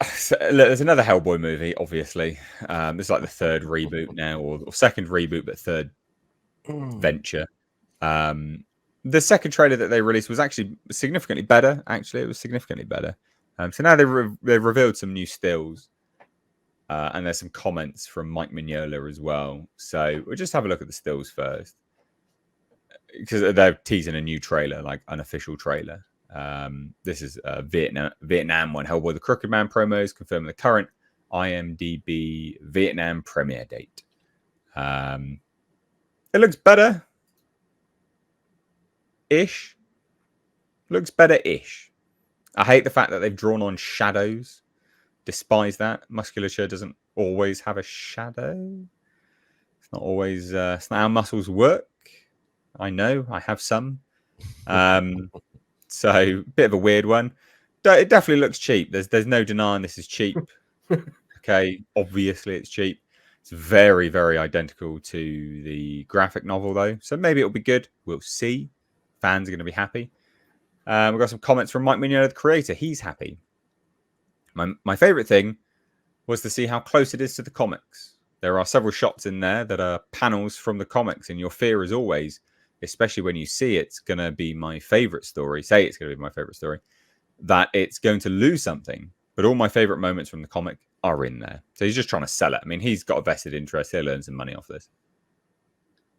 So, look, there's another Hellboy movie, obviously. This is like the third reboot now, or second reboot, but third venture. The second trailer that they released was actually significantly better. Actually, it was significantly better. So now they've revealed some new stills, and there's some comments from Mike Mignola as well. So we'll just have a look at the stills first, because they're teasing a new trailer, like unofficial trailer. This is Vietnam one. Hellboy the Crooked Man promos confirming the current IMDb Vietnam premiere date. It looks better. Ish. Looks better-ish. I hate the fact that they've drawn on shadows. Despise that. Musculature doesn't always have a shadow. It's not always... it's not how muscles work. I know. I have some. So, bit of a weird one. It definitely looks cheap. There's no denying this is cheap. Okay, obviously it's cheap. It's very, very identical to the graphic novel, though. So maybe it'll be good. We'll see. Fans are going to be happy. We've got some comments from Mike Mignola, the creator. He's happy. My favorite thing was to see how close it is to the comics. There are several shots in there that are panels from the comics, and your fear is always, especially when you see it's going to be my favorite story, say it's going to be my favorite story, that it's going to lose something. But all my favorite moments from the comic are in there. So he's just trying to sell it. I mean, he's got a vested interest. He'll earn some money off this.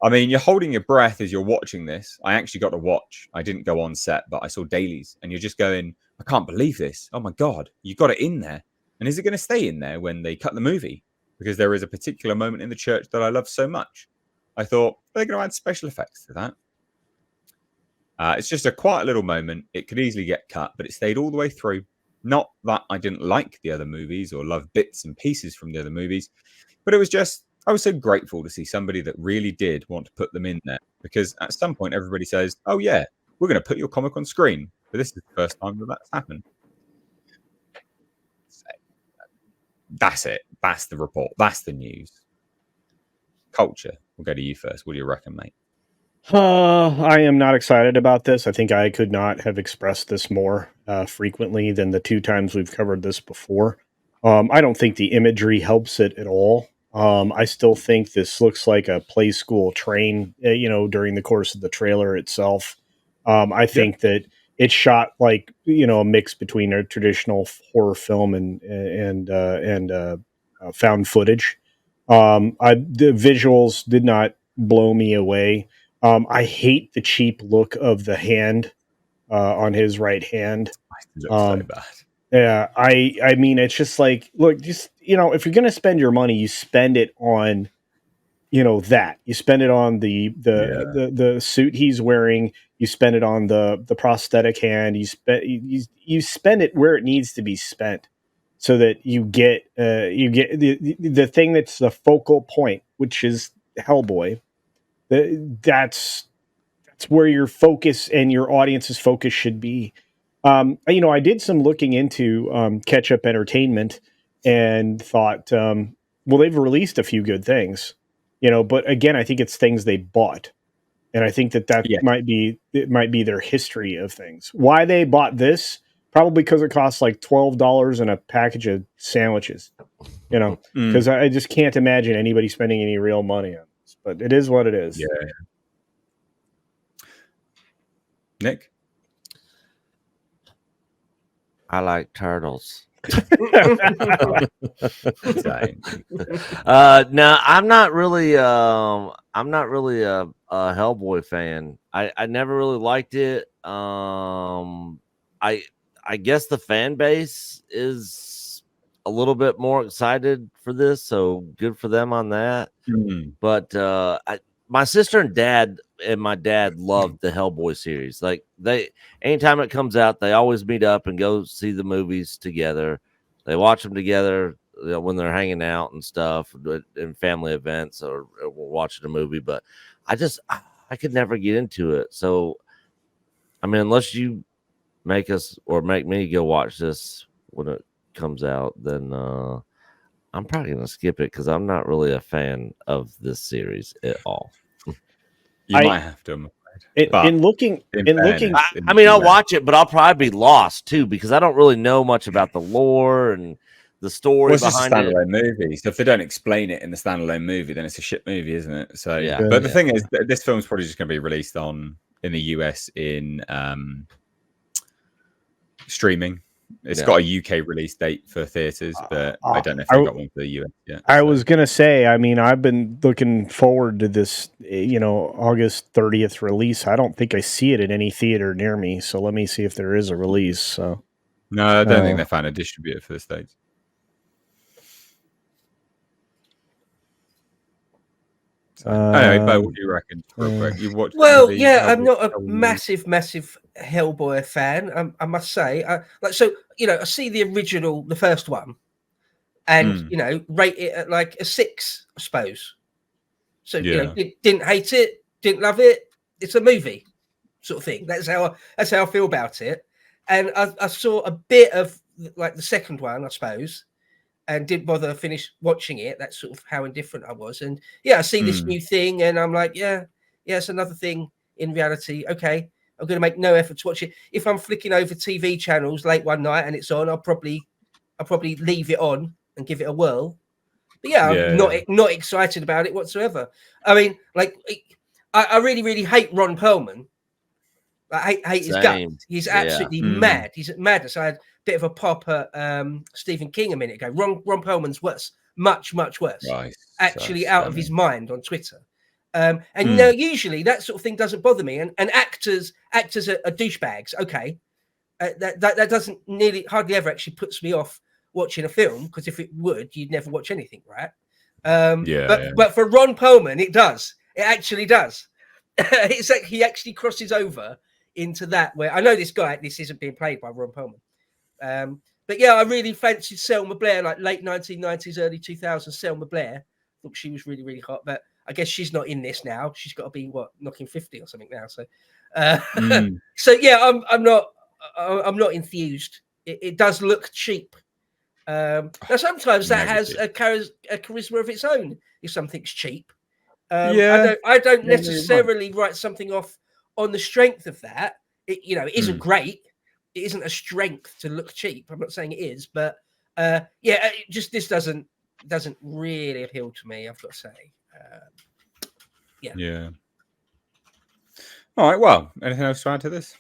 I mean, you're holding your breath as you're watching this. I actually got to watch. I didn't go on set, but I saw dailies. And you're just going, I can't believe this. Oh, my God. You got it in there. And is it going to stay in there when they cut the movie? Because there is a particular moment in the church that I love so much. I thought, they're going to add special effects to that. It's just a quiet little moment. It could easily get cut, but it stayed all the way through. Not that I didn't like the other movies or love bits and pieces from the other movies, but it was just... I was so grateful to see somebody that really did want to put them in there, because at some point everybody says, oh yeah, we're going to put your comic on screen. But this is the first time that that's happened. That's it. That's the report. That's the news. Culture. We'll go to you first. What do you reckon, mate? I am not excited about this. I think I could not have expressed this more frequently than the two times we've covered this before. I don't think the imagery helps it at all. I still think this looks like a play school train, during the course of the trailer itself. I think that it's shot like, a mix between a traditional horror film and found footage. The visuals did not blow me away. I hate the cheap look of the hand on his right hand. It looks so bad. Yeah, I mean, it's just like, look, just, if you're going to spend your money, you spend it on, that. You spend it on the suit he's wearing. You spend it on the prosthetic hand. You spend it where it needs to be spent, so that you get the thing that's the focal point, which is Hellboy. That's where your focus and your audience's focus should be. I did some looking into Catch Up Entertainment and thought, well, they've released a few good things, but again, I think it's things they bought. And I think that might be their history of things. Why they bought this? Probably because it costs like $12 in a package of sandwiches, because I just can't imagine anybody spending any real money on this, but it is what it is. Yeah. Nick? I like turtles. No, I'm not really a Hellboy fan. I never really liked it. I guess the fan base is a little bit more excited for this, so good for them on that. But my sister and my dad loved the Hellboy series. Like, anytime it comes out, they always meet up and go see the movies together. They watch them together when they're hanging out and stuff in family events or watching a movie. But I could never get into it. So, I mean, unless you make me go watch this when it comes out, then I'm probably going to skip it because I'm not really a fan of this series at all. You might have to. I'm afraid. I mean, I'll watch it, but I'll probably be lost too because I don't really know much about the lore, and the story well, it's just a behind it. standalone movie. So if they don't explain it in the standalone movie, then it's a shit movie, isn't it? So, Yeah. but the thing is, this film's probably just going to be released in the US in streaming. It's got a UK release date for theaters, but I don't know if they got one for the US yet. I was gonna say, I mean, I've been looking forward to this, August 30th release. I don't think I see it in any theater near me, so let me see if there is a release. So no, I don't think they found a distributor for the States. Anyway, Bo, what do you reckon? Real quick, you watched? Yeah, I'm not a massive Hellboy fan. I must say, I see the original, the first one, and rate it at like a 6, I suppose. So didn't hate it, didn't love it. It's a movie, sort of thing. That's how I feel about it. And I saw a bit of like the second one, I suppose, and didn't bother to finish watching it. That's sort of how indifferent I was. And I see this new thing, and I'm like, it's another thing in reality. Okay, I'm going to make no effort to watch it. If I'm flicking over TV channels late one night and it's on, I'll probably leave it on and give it a whirl. But I'm not excited about it whatsoever. I mean, like, I really, really hate Ron Perlman. I hate his guts. He's absolutely mad. He's at madness. I had a bit of a pop at Stephen King a minute ago. Ron Perlman's worse, much worse. Right. Actually, out of his mind on Twitter. Usually that sort of thing doesn't bother me. And actors are douchebags. Okay, that doesn't hardly ever actually puts me off watching a film, because if it would, you'd never watch anything, right? But for Ron Perlman, it does. It actually does. It's like he actually crosses over into that, where I know this isn't being played by Ron Perlman. But I really fancied Selma Blair, like late 1990s, early 2000s Selma Blair. Thought she was really, really hot, but I guess she's not in this now. She's got to be knocking 50 or something now. So, I'm not enthused. It does look cheap. Now sometimes that has a charisma of its own if something's cheap. I don't necessarily write something off on the strength of that. It isn't great. It isn't a strength to look cheap. I'm not saying it is, but this doesn't really appeal to me, I've got to say. All right. Well, anything else to add to this?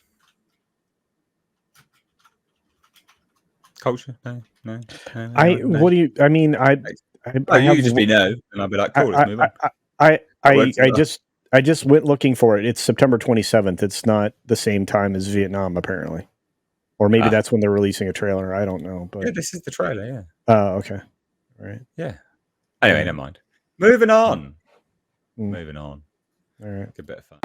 Culture? No. What do you? I mean, I you could just be no, and I'll be like, cool. Let's move on. I just went looking for it. It's September 27th. It's not the same time as Vietnam, apparently, or maybe that's when they're releasing a trailer. I don't know, but this is the trailer. Yeah. Oh, okay. All right. Yeah. Anyway, never mind. Moving on. Moving on. All right. Good bit of fun.